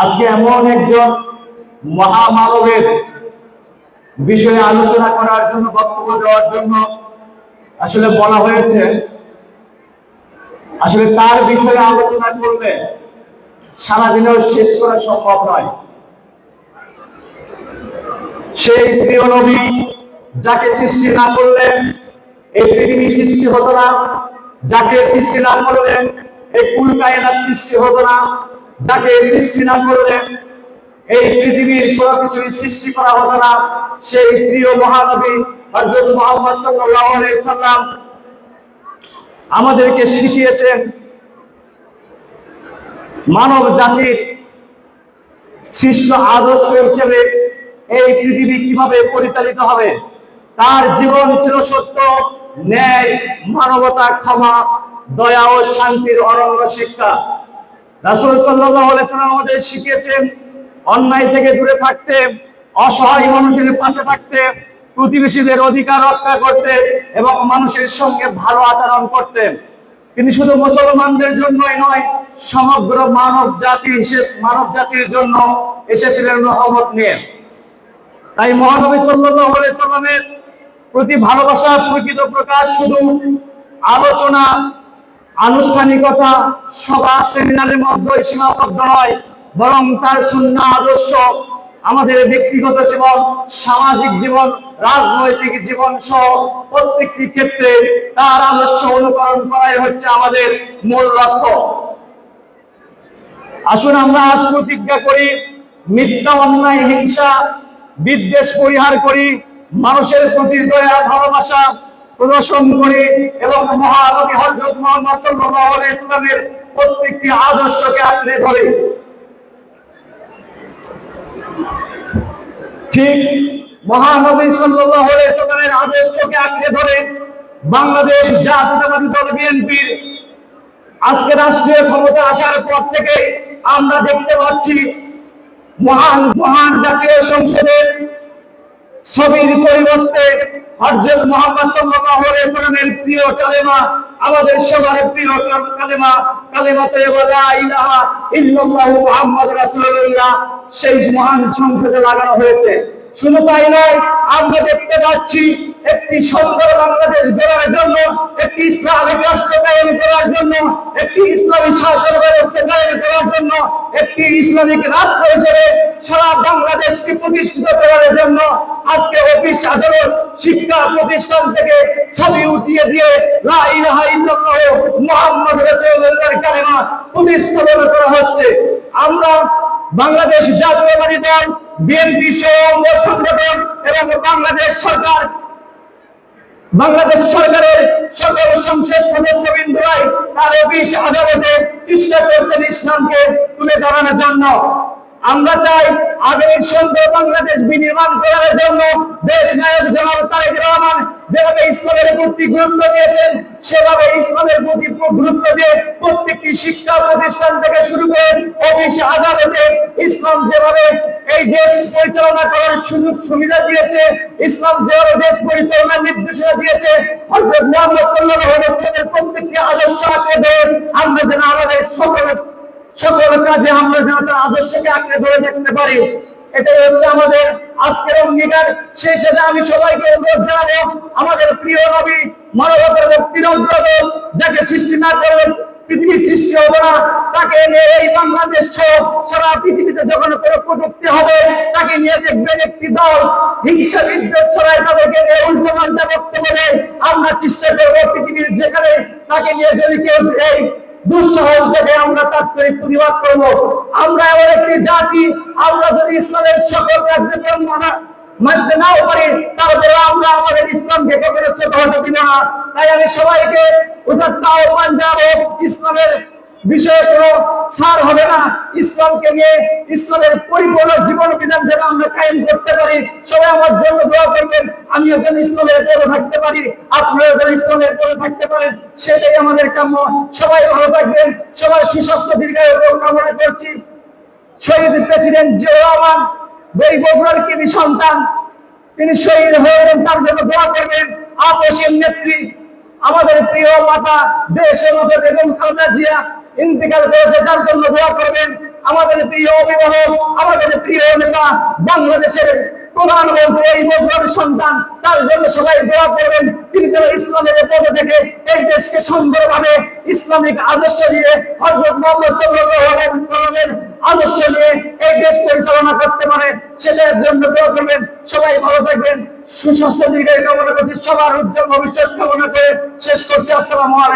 আজকে এমন একজন মহামানবের বিষয়ে আলোচনা করার জন্য, বক্তব্য দেওয়ার জন্য আসলে বলা হয়েছে। আসলে তার বিষয়ে আলোচনা করলে সারাদিনেও শেষ করা সম্ভব নয়। সেই প্রিয় নবী যাকে সৃষ্টি না করলেন এই পৃথিবী সৃষ্টি হতো না, যাকে সৃষ্টি না করলেন এই কুল কায়নাত সৃষ্টি হতো না, যাকে সৃষ্টি না করলেন এই পৃথিবীর কোনো কিছুই সৃষ্টি করা হতো না। সেই প্রিয় মহানবী হযরত মুহাম্মদ সাল্লাল্লাহু আলাইহি সাল্লাম আমাদেরকে শিখিয়েছেন মানব জাতির সৃষ্ট আদর্শ হিসেবে এই পৃথিবী কিভাবে পরিচালিত হবে। তার জীবন ছিল সত্য, ন্যায়, মানবতা, ক্ষমা, দয়া ও শান্তির অনন্য শিক্ষা। রাসূল সাল্লাল্লাহু আলাইহি সাল্লাম আমাদের শিখিয়েছেন অন্যায় থেকে দূরে থাকতে, অসহায় মানুষের পাশে থাকতে, প্রতিবেশীদের অধিকার রক্ষা করতে এবং মানুষের সঙ্গে ভালো আচরণ করতে। তিনি শুধু মুসলমানদের জন্যই নয়, সমগ্র মানব জাতির জন্য এসেছিলেন রহমত নিয়ে। তাই মহানবী সাল্লাল্লাহু আলাইহি সাল্লামের প্রতি ভালোবাসার প্রকৃত প্রকাশ শুধু আলোচনা, আনুষ্ঠানিকতা, সভা, সেমিনারের মধ্যে সীমাবদ্ধ নয়, বরং তার সুন্নাহ আদর্শ আমাদের ব্যক্তিগত জীবন, সামাজিক জীবন, রাজনৈতিক জীবন সহ প্রত্যেকটি ক্ষেত্রে তার আদর্শ অনুকরণ করাই হচ্ছে আমাদের মূল লক্ষ্য। আসুন আমরা আজ প্রতিজ্ঞা করি, মিথ্যা, অন্যায়, হিংসা, বিদ্বেষ পরিহার করি, মানুষের প্রতি দয়া, ভালোবাসা প্রদর্শন করি এবং মহানবী হযরত মুহাম্মদ সাল্লাল্লাহু আলাইহি ওয়াসাল্লামের প্রত্যেকটি আদর্শকে আঁকড়ে ধরি। ঠিক মহানবী সাল্লাল্লাহু আলাইহি ওয়াসাল্লামের আদর্শকে আঁকড়ে ধরে বাংলাদেশ জাতীয়তাবাদী দল বিএনপির আজকে রাষ্ট্রীয় ক্ষমতা আসার পর থেকে আমরা দেখতে পাচ্ছি মহান জাতীয় সংসদের ছবির পরিবর্তে হযরত মুহাম্মদ সাল্লাল্লাহু আলাইহি ওয়াসাল্লামের প্রিয় কালেমা, আমাদের সবার প্রিয় কালেমা, কালেমাতে লা ইলাহা ইল্লাল্লাহু মুহাম্মাদুর রাসূলুল্লাহ সেই মহান সংসদে লাগানো হয়েছে। শুধু তাই নয়, আমরা দেখতে পাচ্ছি একটি সুন্দর বাংলাদেশ গড়ার জন্য, একটি ইসলামিক রাষ্ট্র কায়েম করার জন্য, একটি ইসলামী শাসন ব্যবস্থা কায়েম করার জন্য, একটি ইসলামিক রাষ্ট্র হিসেবে সারা বাংলাদেশকে প্রতিষ্ঠিত করার জন্য আজকে অফিস, আদালত, শিক্ষা প্রতিষ্ঠান থেকে ছবি উঠিয়ে দিয়ে লা ইলাহা ইল্লাল্লাহু মুহাম্মাদুর রাসূলুল্লাহর কালেমা প্রতিস্থাপন করা হচ্ছে। আমরা বাংলাদেশ জাতীয়তাবাদী দল বিএনপি সহ অঙ্গ সংগঠন এবং বাংলাদেশ সরকারের সকল সংসদ সদস্যবৃন্দরাই তার অফিস, আদালতে চেষ্টা করছেন ইসলামকে তুলে ধরানোর জন্য। আমরা চাই আগামী সুন্দর বাংলাদেশ বিনির্মাণ করার জন্য দেশ নায়ক জনাব তারেক রহমান যেভাবে ইসলামের প্রতি গুরুত্ব দিয়েছেন, সেভাবে ইসলামের প্রতি গুরুত্ব দিয়ে প্রত্যেকটি শিক্ষা প্রতিষ্ঠান থেকে শুরু করে অফিস, আদালতে ইসলাম যেভাবে এই দেশ পরিচালনা করার সুযোগ সুবিধা দিয়েছে, ইসলাম যেভাবে দেশ পরিচালনার নির্দেশনা দিয়েছে, হযরত মুহাম্মদ সাল্লাল্লাহু আলাইহি ওয়াসাল্লামের প্রত্যেকটি আদর্শ আঁকড়ে ধরে আমরা যেন আমাদের সকল কাজে আমরা যেন তার আদর্শকে আঁকড়ে ধরে দেখতে পারি, এটাই হচ্ছে আমাদের আজকের অঙ্গীকার। সেই সাথে আমি সবাইকে অনুরোধ জানাবো, আমাদের প্রিয় নবী, মানবতার মুক্তির অগ্রদূত, যাকে সৃষ্টি না করে পৃথিবী সৃষ্টি হবে না, তাকে নিয়ে এই বাংলাদেশ সহ সারা পৃথিবীতে যখন কোনো প্রযুক্তি হবে, তাকে নিয়ে দেখবেন একটি দল হিংসা, বিদ্বেষ ছড়ায় তাদেরকে নিয়ে উল্টো পাল্টা বক্তব্য দেয়। আমরা চেষ্টা করবো পৃথিবীর যেখানে তাকে নিয়ে যদি কেউ এই দুঃসাহস দেখে আমরা তাৎক্ষণিক প্রতিবাদ করবো। আমরা এমন একটি জাতি, আমরা যদি ইসলামের সকল কার্যক্রম মানতে নাও পারি, তাহলে আমরা আমাদের ইসলামকে কখনো ছোট হতে দিব না। তাই আমি সবাইকে উদাত্ত আহ্বান জানাবো, ইসলামের বিষয়ে কোনো ছাড় হবে না। ইসলামকে নিয়ে ইসলামের পরিপূর্ণ জীবন বিধান যেন আমরা কায়েম করতে পারি। সবাই আমার জন্য দোয়া করবেন, আমিও যেন ইসলামের পরে থাকতে পারি, আপনারাও যেন ইসলামের পরে থাকতে পারেন, সেটাই আমাদের কাম্য। সবাই ভালো থাকবেন, সবার সুস্বাস্থ্য দীর্ঘায়ু কামনা করছি। শহীদ প্রেসিডেন্ট জিয়াউর রহমান বগুড়ার কৃতি সন্তান, তিনি শহীদ হয়েছেন, তার জন্য দোয়া করবেন। আপসীন নেত্রী আমাদের প্রিয় মাতা দেশ বেগম খালেদা জিয়া ইন্তেকাল করেছে, তার জন্য দোয়া করবেন। আমাদের প্রিয় অভিভাবক, আমাদের প্রিয় নেতা, বাংলাদেশের প্রধানমন্ত্রী এই মজুরের সন্তান, তার জন্য সবাই দোয়া করবেন। তিনি যেন ইসলামের পদ থেকে এই দেশকে সুন্দরভাবে ইসলামিক আদর্শ নিয়ে, হযরত মুহাম্মদ সাল্লাল্লাহু আলাইহি ওয়াসাল্লামের আদর্শ নিয়ে এই দেশ পরিচালনা করতে পারে, সেটার জন্য দোয়া করবেন। সবাই ভালো থাকবেন, সুস্বাস্থ্য দীর্ঘায়ু কামনা করছি, সবার উজ্জ্বল ভবিষ্যৎ কামনা করে শেষ করছি। আসসালামু আলাইকুম।